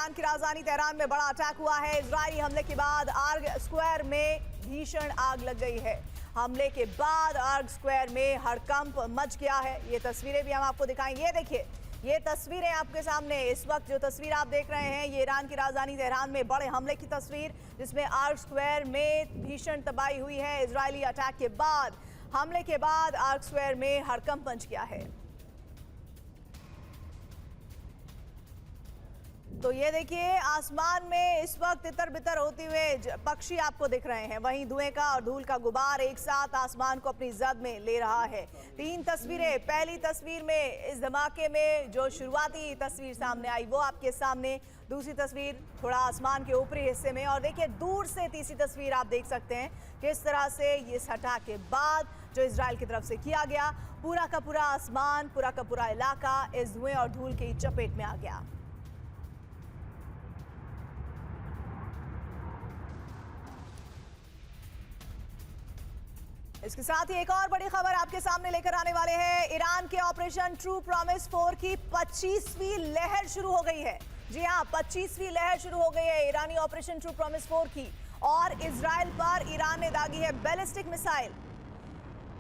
Iran की राजधानी Tehran में बड़ा अटैक हुआ है। इजरायली हमले के बाद आर्ग स्क्वायर में भीषण आग लग गई है। हमले के बाद आर्ग स्क्वायर में हड़कंप मच गया है। ये तस्वीरें भी हम आपको दिखाएंगे। ये देखिए, ये तस्वीरें आपके सामने इस वक्त जो तस्वीर आप देख रहे हैं, ये ईरान की राजधानी तेहरान में बड़े हमले की तस्वीर, जिसमें आर्ग स्क्वायर में भीषण तबाही हुई है। इजरायली अटैक के बाद, हमले के बाद आर्ग स्क्वायर में हड़कंप मच गया है। तो ये देखिए, आसमान में इस वक्त तितर बितर होते हुए पक्षी आपको दिख रहे हैं। वहीं धुएं का और धूल का गुबार एक साथ आसमान को अपनी जद में ले रहा है। 3 तस्वीरें। पहली तस्वीर में इस धमाके में जो शुरुआती तस्वीर सामने आई वो आपके सामने, दूसरी तस्वीर थोड़ा आसमान के ऊपरी हिस्से में, और देखिए दूर से तीसरी तस्वीर आप देख सकते हैं किस तरह से इस अटैक के बाद जो इजराइल की तरफ से किया गया, पूरा का पूरा आसमान, पूरा का पूरा इलाका इस धुएं और धूल की चपेट में आ गया। इसके साथ ही एक और बड़ी खबर आपके सामने लेकर आने वाले हैं। ईरान के ऑपरेशन ट्रू प्रॉमिस 4 की 25वीं लहर शुरू हो गई है। जी हां, 25वीं लहर शुरू हो गई है ईरानी ऑपरेशन ट्रू प्रॉमिस 4 की, और इजराइल पर ईरान ने दागी है बैलिस्टिक मिसाइल।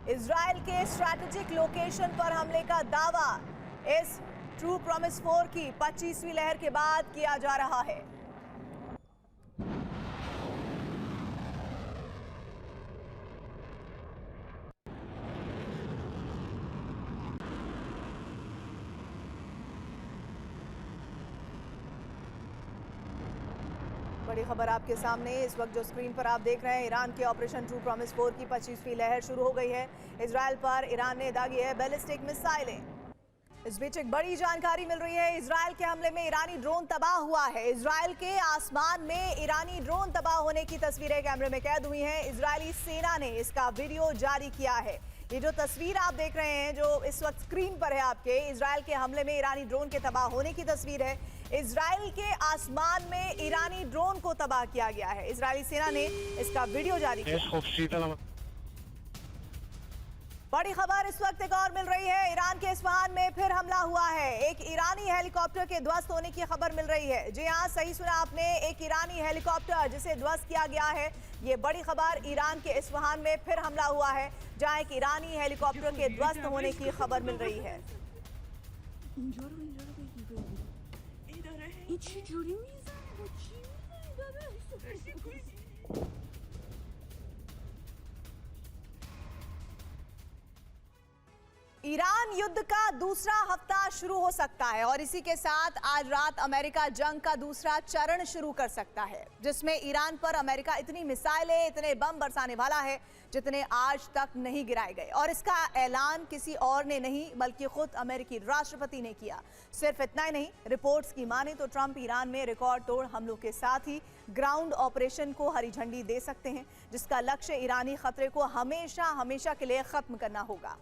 इजराइल के स्ट्रैटेजिक लोकेशन पर हमले का दावा इस ट्रू प्रॉमिस 4 की 25वीं लहर के बाद किया जा रहा है। बड़ी खबर आपके सामने इस वक्त जो स्क्रीन पर आप देख रहे हैं, ईरान के ऑपरेशन ट्रू प्रॉमिस 4 की 25वीं लहर शुरू हो गई है। इजराइल पर ईरान ने दागी है बैलिस्टिक मिसाइलें। इस बीच एक बड़ी जानकारी मिल रही है। इजराइल के हमले में ईरानी ड्रोन तबाह हुआ है। इजराइल के आसमान में ईरानी ड्रोन तबाह होने की तस्वीरें कैमरे में कैद हुई हैं। इजरायली सेना ने इसका वीडियो जारी किया है। ये जो तस्वीर आप देख रहे हैं, जो इस वक्त स्क्रीन पर है आपके, इजराइल के हमले में ईरानी ड्रोन के तबाह होने की तस्वीर है। इजराइल के आसमान में ईरानी ड्रोन को तबाह किया गया है। इजरायली सेना ने इसका वीडियो जारी किया। बड़ी खबर इस वक्त एक और मिल रही है। ईरान के इस्फहान में फिर हमला हुआ है। एक ईरानी हेलीकॉप्टर के ध्वस्त होने की खबर मिल रही है। जी हां, सही सुना आपने, एक ईरानी हेलीकॉप्टर जिसे ध्वस्त किया गया है। ये बड़ी खबर, ईरान के इस्फहान में फिर हमला हुआ है, जहां एक ईरानी हेलीकॉप्टर के ध्वस्त होने की खबर मिल रही है। ईरान युद्ध का दूसरा हफ्ता शुरू हो सकता है, और इसी के साथ आज रात अमेरिका जंग का दूसरा चरण शुरू कर सकता है, जिसमें ईरान पर अमेरिका इतनी मिसाइलें, इतने बम बरसाने वाला है जितने आज तक नहीं गिराए गए। और इसका ऐलान किसी और ने नहीं बल्कि खुद अमेरिकी राष्ट्रपति ने किया। सिर्फ इतना ही नहीं, रिपोर्ट्स की माने तो ट्रंप ईरान में रिकॉर्ड तोड़ हमलों के साथ ही ग्राउंड ऑपरेशन को हरी झंडी दे सकते हैं, जिसका लक्ष्य ईरानी खतरे को हमेशा हमेशा के लिए खत्म करना होगा।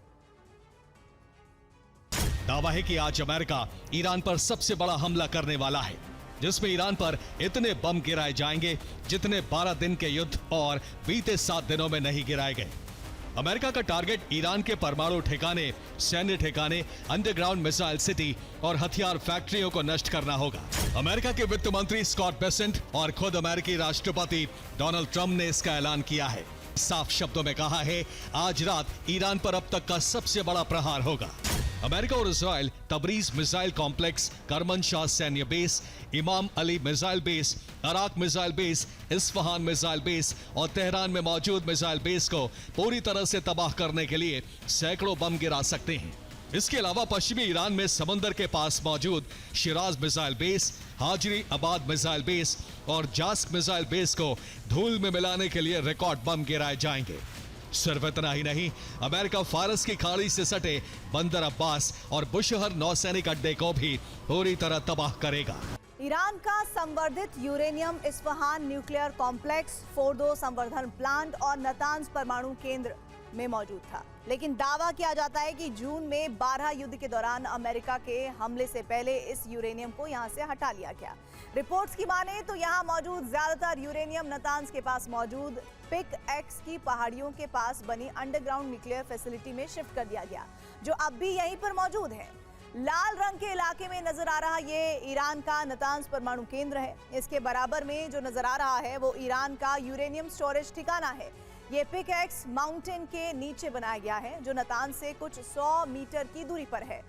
दावा है कि आज अमेरिका ईरान पर सबसे बड़ा हमला करने वाला है, जिसमें ईरान पर इतने बम गिराए जाएंगे जितने 12 दिन के युद्ध और बीते 7 दिनों में नहीं गिराए गए। अमेरिका का टारगेट ईरान के परमाणु ठिकाने, सैन्य ठिकाने, अंडरग्राउंड मिसाइल सिटी और हथियार फैक्ट्रियों को नष्ट करना होगा। अमेरिका के वित्त मंत्री स्कॉट बेसेंट और खुद अमेरिकी राष्ट्रपति डोनाल्ड ट्रंप ने इसका ऐलान किया है। साफ शब्दों में कहा है, आज रात ईरान पर अब तक का सबसे बड़ा प्रहार होगा। अमेरिका और इजराइल तबरीज मिसाइल कॉम्प्लेक्स, करमनशाह सैन्य बेस, इमाम Ali missile base, अराक missile base, Isfahan missile base और तेहरान में मौजूद मिसाइल बेस को पूरी तरह से तबाह करने के लिए सैकड़ों बम गिरा सकते हैं। इसके अलावा पश्चिमी ईरान में समंदर के पास मौजूद शिराज मिसाइल बेस, हाजरी आबाद मिसाइल बेस और जास्क मिसाइल बेस को धूल में मिलाने के लिए रिकॉर्ड बम गिराए जाएंगे। सिर्फ इतना ही नहीं, अमेरिका फारस की खाड़ी से सटे बंदर अब्बास और बुशहर नौसैनिक अड्डे को भी पूरी तरह तबाह करेगा। ईरान का संवर्धित uranium Isfahan nuclear complex, Fordow संवर्धन प्लांट और नतांज परमाणु केंद्र में मौजूद था, लेकिन दावा किया जाता है कि जून में 12 युद्ध के दौरान अमेरिका के हमले से पहले इस यूरेनियम को यहां से हटा लिया गया। रिपोर्ट्स की माने तो यहां मौजूद ज्यादातर यूरेनियम नतांज के पास मौजूद पिक एक्स की पहाड़ियों के पास बनी अंडरग्राउंड न्यूक्लियर फैसिलिटी में शिफ्ट कर दिया गया, जो अब भी यहीं पर मौजूद है। लाल रंग के इलाके में नजर आ रहा ये ईरान का नतांज परमाणु केंद्र है। इसके बराबर में जो नजर आ रहा है वो ईरान का यूरेनियम स्टोरेज ठिकाना है। ये पिकैक्स माउंटेन के नीचे बनाया गया है जो नतांज से कुछ 100 मीटर की दूरी पर है।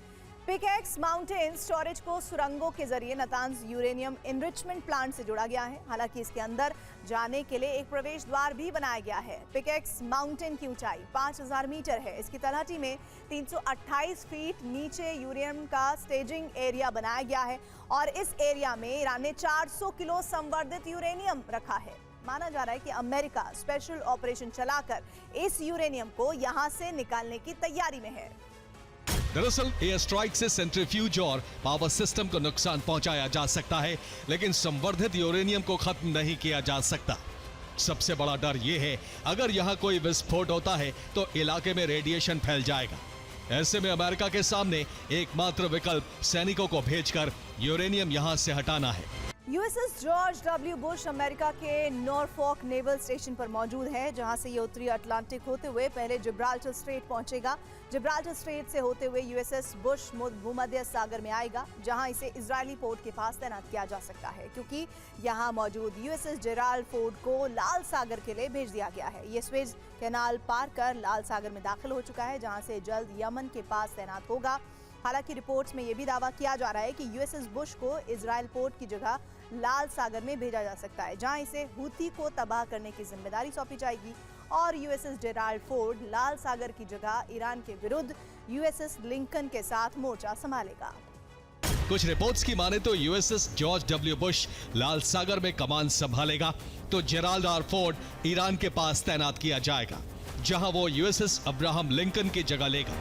पिकैक्स माउंटेन स्टोरेज को सुरंगों के जरिए नतांज यूरेनियम एनरिचमेंट प्लांट से जोड़ा गया है। हालांकि इसके अंदर जाने के लिए एक प्रवेश द्वार भी बनाया गया है। पिकैक्स माउंटेन की ऊंचाई 5000 मीटर है। इसकी तलहटी में 328 फीट नीचे यूरेनियम का स्टेजिंग एरिया बनाया गया है और इस एरिया में ईरान ने 400 किलो संवर्धित यूरेनियम रखा है। माना जा रहा है कि अमेरिका स्पेशल ऑपरेशन चलाकर इस यूरेनियम को यहां से निकालने की तैयारी में है। दरअसल एयर स्ट्राइक से सेंट्रीफ्यूज और पावर सिस्टम को नुकसान पहुंचाया जा सकता है, लेकिन संवर्धित यूरेनियम को खत्म नहीं किया जा सकता। सबसे बड़ा डर यह है, अगर यहां कोई विस्फोट होता है तो इलाके में रेडिएशन फैल जाएगा। ऐसे में अमेरिका के सामने एकमात्र विकल्प सैनिकों को भेजकर यूरेनियम यहां से हटाना है। USS George W Bush America के नॉरफॉक नेवल स्टेशन पर मौजूद है, जहां से ये उत्तरी अटलांटिक होते हुए पहले जिब्राल्टर स्ट्रेट पहुंचेगा। जिब्राल्टर स्ट्रेट से होते हुए यूएसएस बुश भूमध्य सागर में आएगा, जहां इसे इजरायली पोर्ट के पास तैनात किया जा सकता है, क्योंकि यहां मौजूद यूएसएस जेराल्ड फोर्ड को लाल सागर के लिए भेज दिया गया है। ये स्वेज कैनाल पार कर लाल सागर में दाखिल हो चुका है, जहां से जल्द यमन के पास तैनात होगा। हालांकि रिपोर्ट्स में यह भी दावा किया जा रहा है कि यूएसएस बुश को इजरायल पोर्ट की जगह लाल सागर में भेजा जा सकता है, जहां इसे हूथी को तबाह करने की जिम्मेदारी सौंपी जाएगी और यूएसएस जेराल्ड फोर्ड लाल सागर की जगह ईरान के विरुद्ध यूएसएस लिंकन के साथ मोर्चा संभालेगा। कुछ रिपोर्ट्स की माने तो यूएसएस जॉर्ज डब्ल्यू बुश लाल सागर में कमान संभालेगा, तो जेराल्ड आर फोर्ड ईरान के पास तैनात किया जाएगा, जहां वो यूएसएस अब्राहम लिंकन की जगह लेगा।